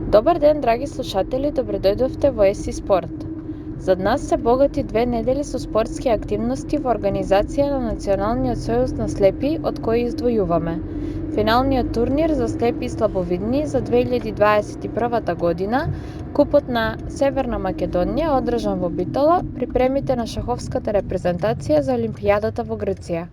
Добар ден, драги слушатели, добредојдовте во ЕСИ Спорт. Зад нас се богати 2 недели со спортски активности во организација на Националниот сојуз на слепи, од кои издвојуваме финалниот турнир за слепи и слабовидни за 2021 година, Купот на Северна Македонија одржан во Битола, припремите на шаховската репрезентација за Олимпијадата во Грција.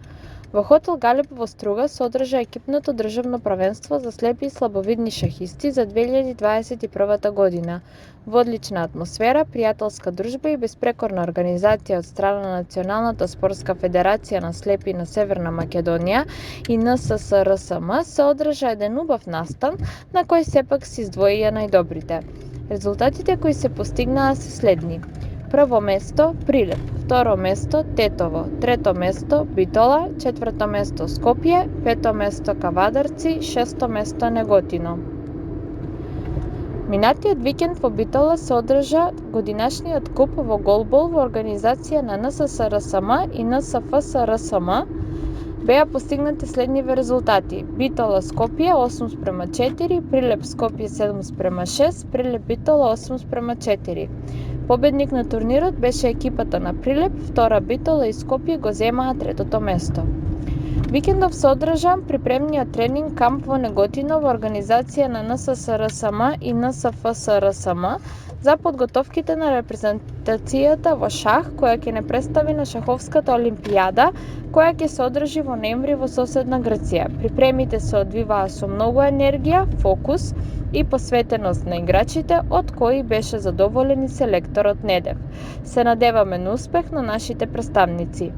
Во хотел Галеб во Струга се одржа екипното државно првенство за слепи и слабовидни шахисти за 2021 година. Во одлична атмосфера, пријателска дружба и беспрекорна организација од страна на Националната спортска федерација на слепи на Северна Македонија и НССРСМ се одржа еден убав настан на кој сепак се издвоија најдобрите. Резултатите кои се постигнаа се следни: прво место Прилеп, второ место Тетово, трето место Битола, четврто место Скопје, пето место Кавадарци, шесто место Неготино. Минатиот викенд во Битола се одржа годинашниот куп во голбол во организација на НССРСМ и НСФСРСМ. Беа постигнати следниве резултати: Битола Скопје 8:4, Прилеп Скопје 7:6, Прилеп Битола 8:4. Победник на турнирот беше екипата на Прилеп, втора Битола и Скопје го земаа третото место. Викендов се одржа припремниот тренинг камп во Неготино во организација на НССРСМ и НСФСРСМ за подготовките на репрезентацијата во шах, која ќе не представи на шаховската олимпијада, која ќе се одржи во ноември во соседна Грција. Припремите се одвиваа со многу енергија, фокус и посветеност на играчите, од кои беше задоволен и селекторот Недев. Се надеваме на успех на нашите представници.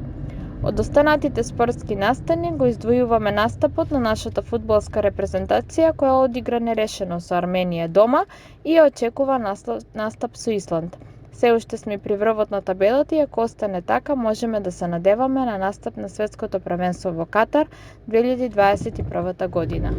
Од останатите спортски настани го издвојуваме настапот на нашата фудбалска репрезентација која одигра нерешено со Арменија дома и очекува настап со Исланд. Се уште сме при врвот на табелата и ако остане така, можеме да се надеваме на настап на светското првенство во Катар 2021 година.